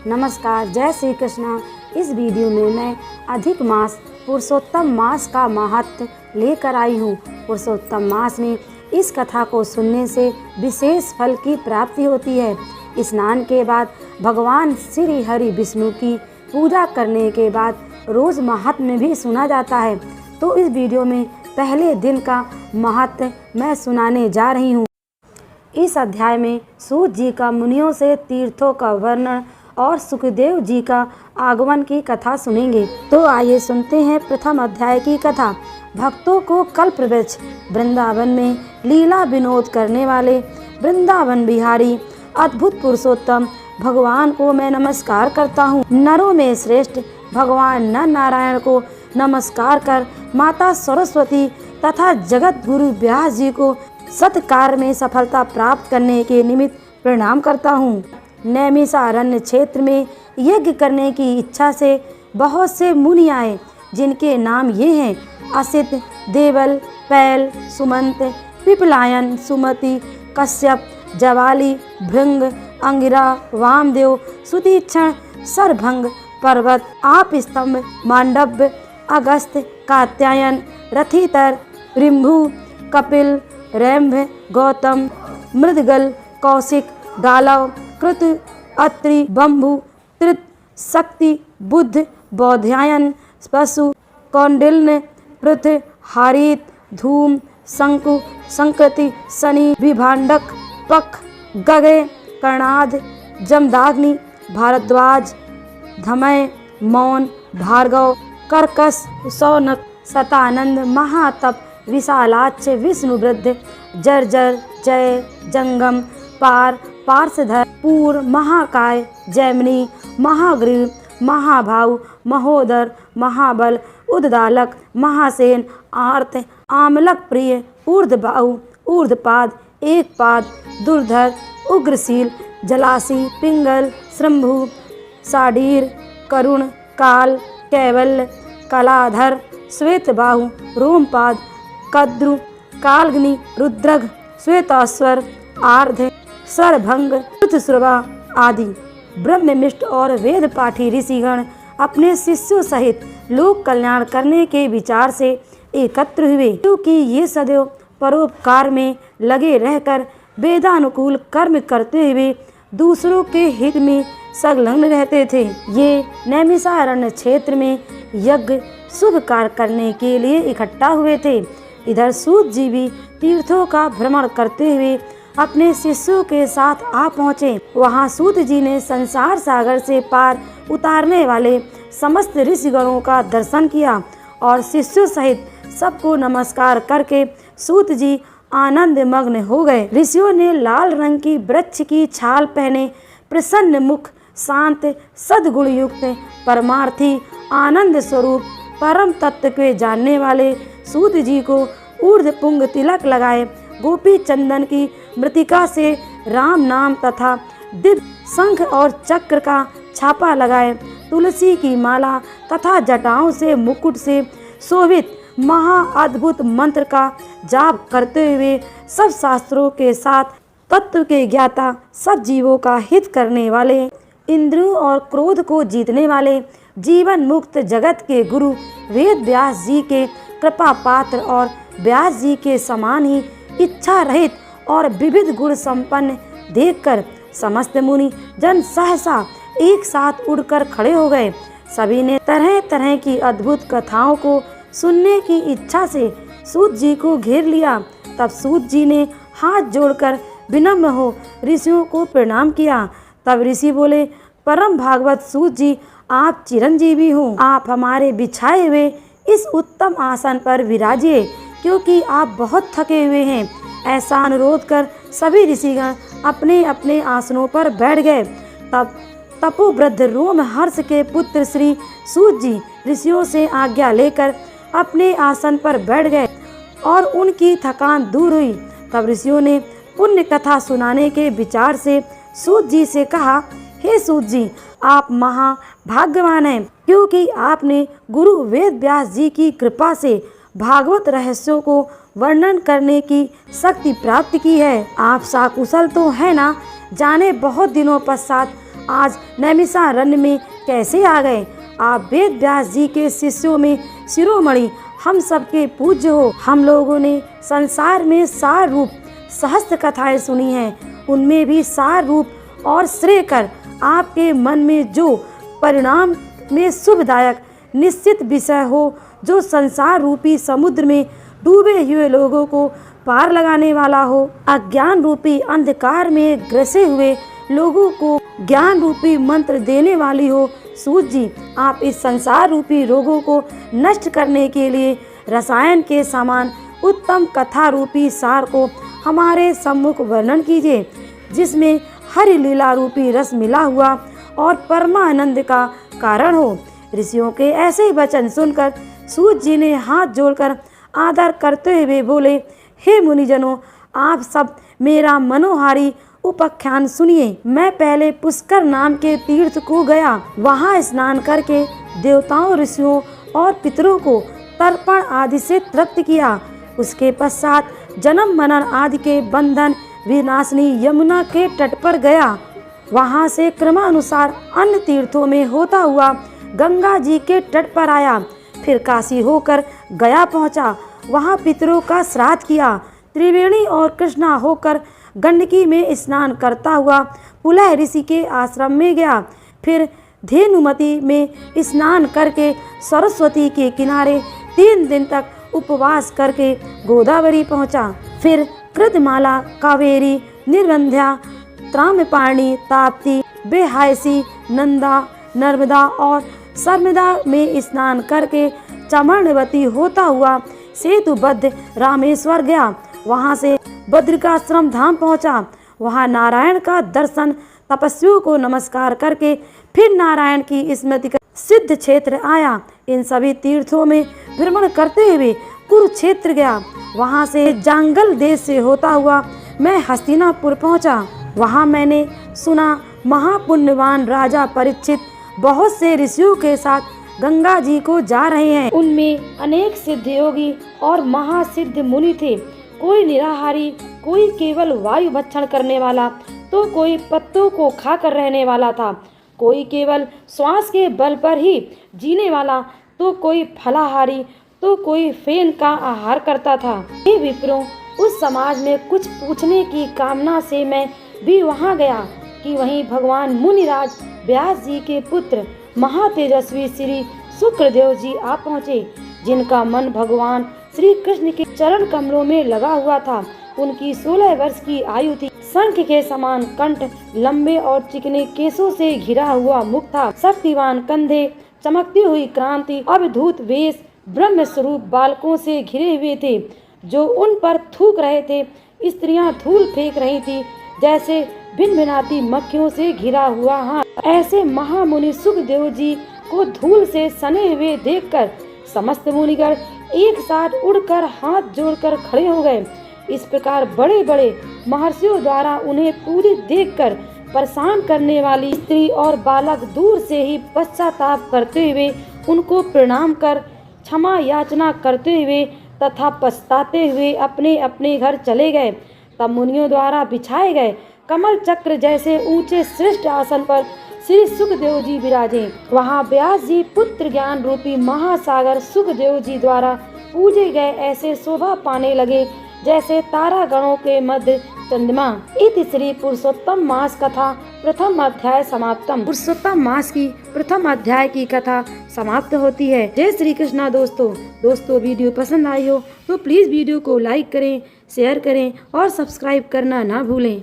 नमस्कार, जय श्री कृष्णा। इस वीडियो में मैं अधिक मास पुरुषोत्तम मास का महत्व लेकर आई हूँ। पुरुषोत्तम मास में इस कथा को सुनने से विशेष फल की प्राप्ति होती है। स्नान के बाद भगवान श्री हरि विष्णु की पूजा करने के बाद रोज महात्म्य भी सुना जाता है। तो इस वीडियो में पहले दिन का महत्व मैं सुनाने जा रही हूँ। इस अध्याय में सूत जी का मुनियों से तीर्थों का वर्णन और सुखदेव जी का आगमन की कथा सुनेंगे। तो आइए सुनते हैं प्रथम अध्याय की कथा। भक्तों को कल्पवृक्ष वृंदावन में लीला विनोद करने वाले वृंदावन बिहारी अद्भुत पुरुषोत्तम भगवान को मैं नमस्कार करता हूँ। नरों में श्रेष्ठ भगवान नर नारायण को नमस्कार कर माता सरस्वती तथा जगत गुरु व्यास जी को सत्कार्य में सफलता प्राप्त करने के निमित्त प्रणाम करता हूँ। नैमिषारण्य क्षेत्र में यज्ञ करने की इच्छा से बहुत से मुनि आए, जिनके नाम ये हैं असित, देवल, पैल, सुमंत, पिपलायन, सुमति, कश्यप, जवाली, भृंग, अंगिरा, वामदेव, सुतीक्षण, सरभंग, पर्वत, आप स्तंभ, मांडव्य, अगस्त्य, कात्यायन, रथितर, रिंभु, कपिल, रैम्भ, गौतम, मृदगल, कौशिक, गालव, कृत, अत्रि, बंभु, त्रित, शक्ति, बुद्ध, बौध्यायन, पशु, कौंडिल्य, पृथ, हारित, धूम, शंकु, संकृति, शनि, विभांडक, पख, गगे, कर्णाध, जमदाग्नि, भारद्वाज, धमय, मौन, भार्गव, कर्कश, सौनक, शतानंद, महातप, विशालाक्ष, विष्णुवृद्ध, जर्जर, जय, जंगम, पार, पार्षधर, पूर, महाकाय, जैमिनी, महाग्रीव, महाभाव, महोदर, महाबल, उद्दालक, महासेन, आर्त, आमलक प्रिय, ऊर्ध्वबाहु, ऊर्ध्वपाद, एक पाद, दुर्धर, उग्रशील, जलासी, पिंगल, शंभु, साडीर, करुण, काल, कैवल्य, कलाधर, श्वेतबाहु, रोमपाद, कद्रु, कालग्नि, रुद्रघ, श्वेताश्वर, आर्ध, सरभंग, श्रुतश्रवा आदि ब्रह्मनिष्ठ और वेद पाठी ऋषिगण अपने शिष्यों सहित लोक कल्याण करने के विचार से एकत्र हुए, क्योंकि ये सदैव परोपकार में लगे रहकर वेदानुकूल कर्म करते हुए दूसरों के हित में संलग्न रहते थे। ये नैमिषारण्य क्षेत्र में यज्ञ शुभ कार्य करने के लिए इकट्ठा हुए थे। इधर सूत जी भी तीर्थों का भ्रमण करते हुए अपने शिष्यों के साथ आ पहुँचे। वहाँ सूत जी ने संसार सागर से पार उतारने वाले समस्त ऋषिगणों का दर्शन किया और शिष्यों सहित सबको नमस्कार करके सूत जी आनंद मग्न हो गए। ऋषियों ने लाल रंग की वृक्ष की छाल पहने प्रसन्न मुख, शांत, सद्गुण युक्त, परमार्थी, आनंद स्वरूप, परम तत्व के जानने वाले सूत जी को ऊर्ध्व पुंग तिलक लगाए, गोपी चंदन की मृतिका से राम नाम तथा दिव्य शंख और चक्र का छापा लगाए, तुलसी की माला तथा जटाओं से मुकुट से शोभित महा अद्भुत मंत्र का जाप करते हुए सब शास्त्रों के साथ तत्व के ज्ञाता, सब जीवों का हित करने वाले, इंद्रियों और क्रोध को जीतने वाले, जीवन मुक्त जगत के गुरु वेद व्यास जी के कृपा पात्र और व्यास जी के समान ही इच्छा रहित और विविध गुण संपन्न देखकर समस्त मुनि जन सहसा एक साथ उड़कर खड़े हो गए। सभी ने तरह तरह की अद्भुत कथाओं को सुनने की इच्छा से सूत जी को घेर लिया। तब सूत जी ने हाथ जोड़कर विनम्र हो ऋषियों को प्रणाम किया। तब ऋषि बोले, परम भागवत सूत जी, आप चिरंजीवी हो। आप हमारे बिछाए हुए इस उत्तम आसन पर विराजिए, क्योंकि आप बहुत थके हुए हैं। ऐसा अनुरोध कर सभी ऋषिगण अपने अपने आसनों पर बैठ गए। तब तपोवृद्ध रोमहर्ष के पुत्र श्री सूत जी ऋषियों से आज्ञा लेकर अपने आसन पर बैठ गए और उनकी थकान दूर हुई। तब ऋषियों ने पुण्य कथा सुनाने के विचार से सूत जी से कहा, हे सूत जी, आप महाभाग्यवान हैं, क्योंकि आपने गुरु वेद व्यास जी की कृपा से भागवत रहस्यों को वर्णन करने की शक्ति प्राप्त की है। आप साकुशल तो है ना? जाने बहुत दिनों पश्चात आज नैमिषारण्य में कैसे आ गए। आप वेद व्यास जी के शिष्यों में शिरोमणि, हम सबके पूज्य हो। हम लोगों ने संसार में सार रूप सहस्त्र कथाएं सुनी हैं, उनमें भी सार रूप और श्रेय कर आपके मन में जो परिणाम में शुभदायक निश्चित विषय हो, जो संसार रूपी समुद्र में डूबे हुए लोगों को पार लगाने वाला हो, अज्ञान रूपी अंधकार में ग्रसे हुए लोगों को ज्ञान रूपी मंत्र देने वाली हो। सूत जी, आप इस संसार रूपी रोगों को नष्ट करने के लिए रसायन के समान उत्तम कथा रूपी सार को हमारे सम्मुख वर्णन कीजिए, जिसमें हरि लीला रूपी रस मिला हुआ और परमानंद का कारण हो। ऋषियों के ऐसे वचन सुनकर सूत जी ने हाथ जोड़कर आदर करते हुए बोले, हे मुनिजनों, आप सब मेरा मनोहारी उपाख्यान सुनिए। मैं पहले पुष्कर नाम के तीर्थ को गया, वहाँ स्नान करके देवताओं, ऋषियों और पितरों को तर्पण आदि से तृप्त किया। उसके पश्चात जन्म मरण आदि के बंधन विनाशिनी यमुना के तट पर गया। वहाँ से क्रमानुसार अन्य तीर्थों में होता हुआ गंगा जी के तट पर आया। फिर काशी होकर गया पहुँचा, वहाँ पितरों का श्राद्ध किया। त्रिवेणी और कृष्णा होकर गंडकी में स्नान करता हुआ पुलह ऋषि के आश्रम में गया। फिर धेनुमती में स्नान करके सरस्वती के किनारे 3 दिन तक उपवास करके गोदावरी पहुंचा। फिर कृतमाला, कावेरी, निर्वंध्या, त्राम्यपाणी, ताप्ती, बेहायसी, नंदा, नर्मदा और सर्मदा में स्नान करके चमरणवती होता हुआ सेतुबद्ध रामेश्वर गया। वहाँ से बद्रिकाश्रम धाम पहुँचा। वहाँ नारायण का दर्शन, तपस्वियों को नमस्कार करके फिर नारायण की स्मृति कर सिद्ध क्षेत्र आया। इन सभी तीर्थों में भ्रमण करते हुए कुरुक्षेत्र गया। वहाँ से जांगल देश से होता हुआ मैं हस्तिनापुर पहुँचा। वहाँ मैंने सुना महापुण्यवान राजा परीक्षित बहुत से ऋषियों के साथ गंगा जी को जा रहे हैं। उनमें अनेक सिद्ध योगी और महासिद्ध मुनि थे। कोई निराहारी, कोई केवल वायु भक्षण करने वाला, तो कोई पत्तों को खाकर रहने वाला था। कोई केवल श्वास के बल पर ही जीने वाला, तो कोई फलाहारी, तो कोई फेन का आहार करता था। हे विप्रों, उस समाज में कुछ पूछने की कामना से मैं भी वहाँ गया कि वहीं भगवान मुनिराज व्यास जी के पुत्र महातेजस्वी श्री शुक्रदेव जी आ पहुँचे, जिनका मन भगवान श्री कृष्ण के चरण कमलों में लगा हुआ था। उनकी 16 वर्ष की आयु थी। शंख के समान कंठ, लंबे और चिकने केसों से घिरा हुआ मुख था। शक्तिवान कंधे, चमकती हुई क्रांति, अवधूत वेश, ब्रह्म स्वरूप बालकों से घिरे हुए थे, जो उन पर थूक रहे थे। स्त्रियां धूल फेंक रही थी, जैसे भिनभिनाती मक्खियों से घिरा हुआ हाथ। ऐसे महामुनि सुखदेव जी को धूल से सने हुए देखकर समस्त मुनिगण एक साथ उड़कर हाथ जोड़कर खड़े हो गए। इस प्रकार बड़े बड़े महर्षियों द्वारा उन्हें पूजित देखकर परेशान करने वाली स्त्री और बालक दूर से ही पश्चाताप करते हुए उनको प्रणाम कर क्षमा याचना करते हुए तथा पछताते हुए अपने अपने घर चले गए। तब मुनियों द्वारा बिछाए गए कमल चक्र जैसे ऊंचे श्रेष्ठ आसन पर श्री सुखदेव जी विराजे। वहाँ व्यास जी पुत्र ज्ञान रूपी महासागर सुखदेव जी द्वारा पूजे गए ऐसे शोभा पाने लगे, जैसे तारागणों के मध्य चंद्रमा। इति श्री पुरुषोत्तम मास कथा प्रथम अध्याय समाप्तम। पुरुषोत्तम मास की प्रथम अध्याय की कथा समाप्त होती है। जय श्री कृष्णा। दोस्तों वीडियो पसंद आई हो तो प्लीज वीडियो को लाइक करें, शेयर करें और सब्सक्राइब करना ना भूलें।